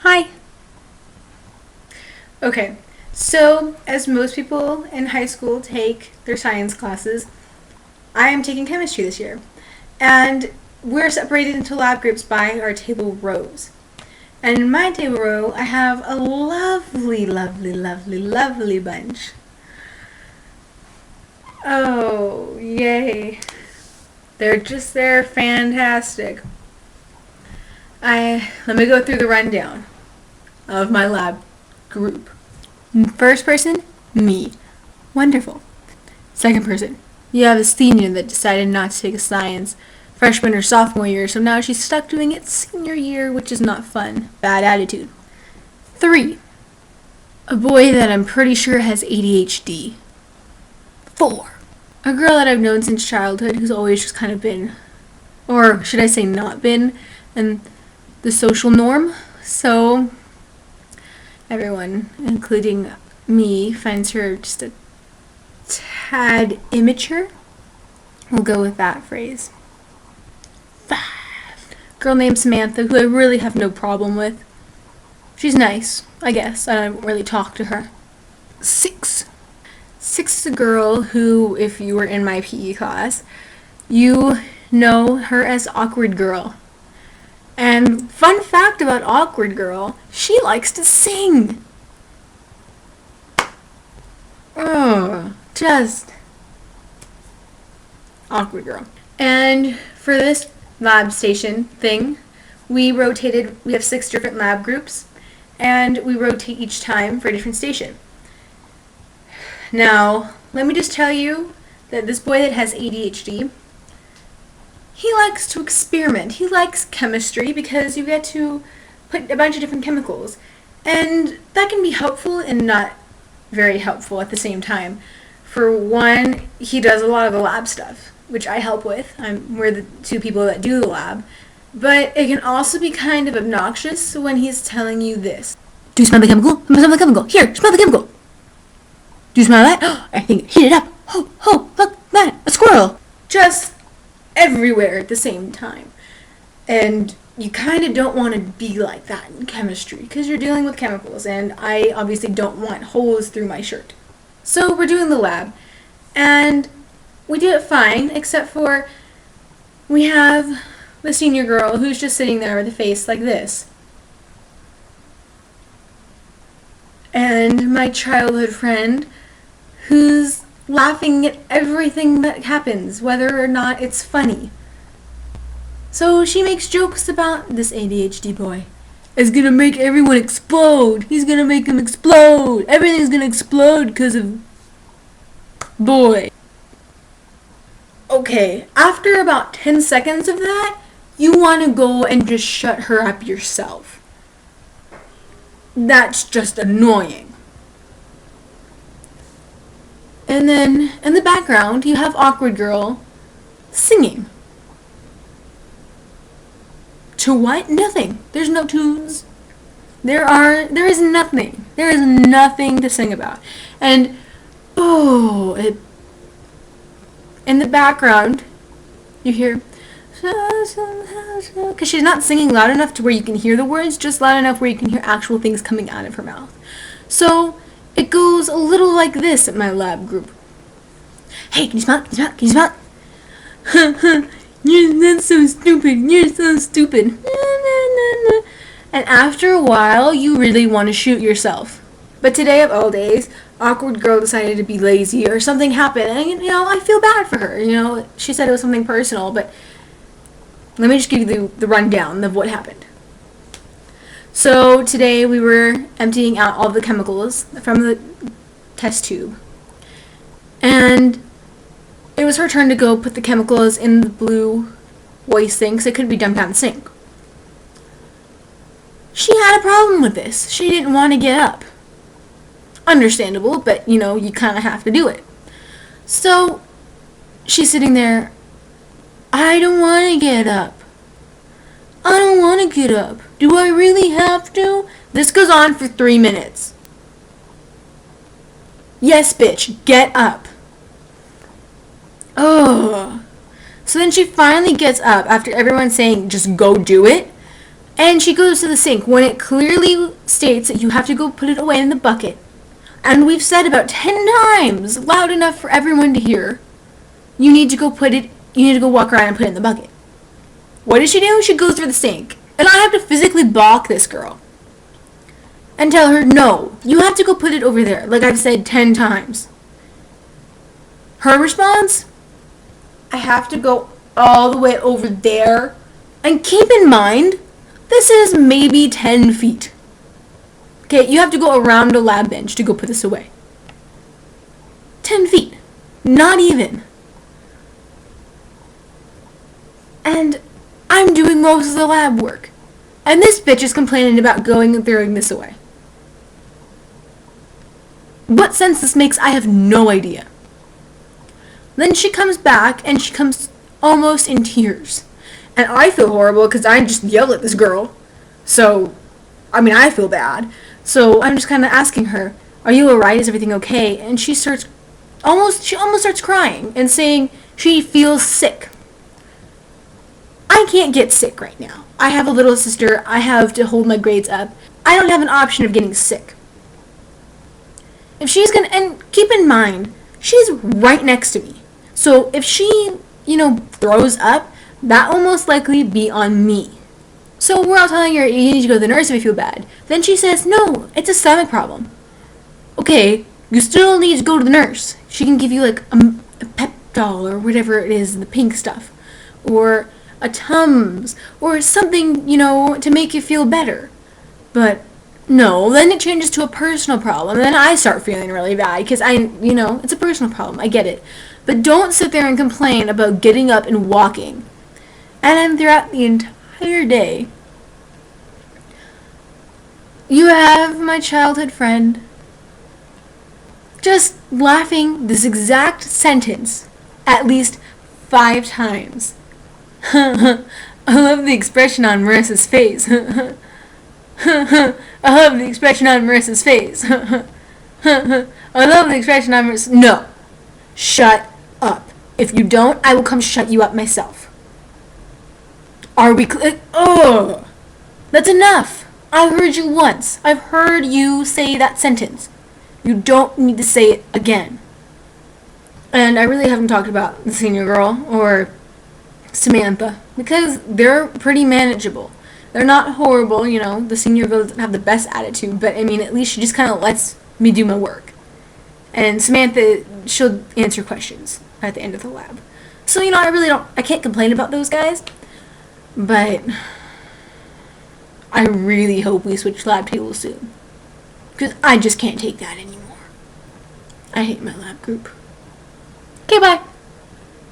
Hi. Okay, so as most people in high school take their science classes, I am taking chemistry this year. And we're separated into lab groups by our table rows. And in my table row, I have a lovely, lovely, lovely, lovely bunch. Oh, yay. They're fantastic. Let me go through the rundown of my lab group. First person, me. Wonderful. Second person, you have a senior that decided not to take a science freshman or sophomore year, so now she's stuck doing it senior year, which is not fun. Bad attitude. 3, a boy that I'm pretty sure has ADHD. 4, a girl that I've known since childhood who's always just kind of been, or should I say not been, in the social norm. So everyone, including me, finds her just a tad immature. We'll go with that phrase. 5, girl named Samantha, who I really have no problem with. She's nice, I guess. I don't really talk to her. 6, is a girl who, if you were in my PE class, you know her as Awkward Girl. And fun fact about Awkward Girl, she likes to sing. Oh, just Awkward Girl. And for this lab station thing, we have 6 different lab groups, and we rotate each time for a different station. Now, let me just tell you that this boy that has ADHD, he likes to experiment. He likes chemistry because you get to put a bunch of different chemicals. And that can be helpful and not very helpful at the same time. For one, he does a lot of the lab stuff, which I help with. We're the 2 people that do the lab. But it can also be kind of obnoxious when he's telling you this. Do you smell the chemical? Smell the chemical. Here, smell the chemical. Do you smell that? Oh, I think heat it up. Oh, look, that, a squirrel. Just everywhere at the same time. And you kind of don't want to be like that in chemistry because you're dealing with chemicals, and I obviously don't want holes through my shirt. So we're doing the lab, and we do it fine, except for we have the senior girl who's just sitting there with a face like this. And my childhood friend who's laughing at everything that happens, whether or not it's funny. So she makes jokes about this ADHD boy. It's gonna make everyone explode. He's gonna make them explode. Everything's gonna explode because of boy. Okay, after about 10 seconds of that, you want to go and just shut her up yourself. That's just annoying. And then in the background, you have Awkward Girl singing. To what? Nothing. There's no tunes. There is nothing. There is nothing to sing about. And in the background, you hear, because she's not singing loud enough to where you can hear the words, just loud enough where you can hear actual things coming out of her mouth. So it goes a little like this at my lab group. Hey, can you smell it? Can you smell it? That's so stupid. You're so stupid. And after a while, you really want to shoot yourself. But today of all days, Awkward Girl decided to be lazy or something happened. And, I feel bad for her. She said it was something personal, but let me just give you the rundown of what happened. So today we were emptying out all the chemicals from the test tube. And it was her turn to go put the chemicals in the blue waste thing because it couldn't be dumped down the sink. She had a problem with this. She didn't want to get up. Understandable, but you kind of have to do it. So she's sitting there. I don't want to get up. I don't want to get up. Do I really have to? This goes on for 3 minutes. Yes, bitch, get up. Oh. So then she finally gets up after everyone saying, just go do it. And she goes to the sink when it clearly states that you have to go put it away in the bucket. And we've said about 10 times, loud enough for everyone to hear, you need to go walk around and put it in the bucket. What does she do? She goes for the sink. And I have to physically balk this girl and tell her, no, you have to go put it over there, like I've said 10 times. Her response, I have to go all the way over there. And keep in mind, this is maybe 10 feet. Okay, you have to go around a lab bench to go put this away. 10 feet. Not even. And I'm doing most of the lab work. And this bitch is complaining about going and throwing this away. What sense this makes, I have no idea. Then she comes back, and she comes almost in tears. And I feel horrible, because I just yelled at this girl. So, I feel bad. So, I'm just kind of asking her, are you alright? Is everything okay? And she almost starts crying, and saying she feels sick. I can't get sick right now. I have a little sister. I have to hold my grades up. I don't have an option of getting sick. If she's and keep in mind, she's right next to me. So if she, throws up, that will most likely be on me. So we're all telling her, you need to go to the nurse if you feel bad. Then she says, no, it's a stomach problem. Okay, you still need to go to the nurse. She can give you like a Peptol or whatever it is, the pink stuff. Or a Tums, or something, to make you feel better. But no, then it changes to a personal problem, and then I start feeling really bad, because it's a personal problem, I get it. But don't sit there and complain about getting up and walking. And then throughout the entire day, you have my childhood friend just laughing this exact sentence at least 5 times. I love the expression on Marissa's face. I love the expression on Marissa's face. I love the expression on Marissa's... No. Shut up. If you don't, I will come shut you up myself. Are we oh! That's enough. I heard you once. I've heard you say that sentence. You don't need to say it again. And I really haven't talked about the senior girl or Samantha, because they're pretty manageable. They're not horrible, the senior girl doesn't have the best attitude, but at least she just kind of lets me do my work. And Samantha, she'll answer questions at the end of the lab. So, I can't complain about those guys, but I really hope we switch lab tables soon, because I just can't take that anymore. I hate my lab group. Okay, bye.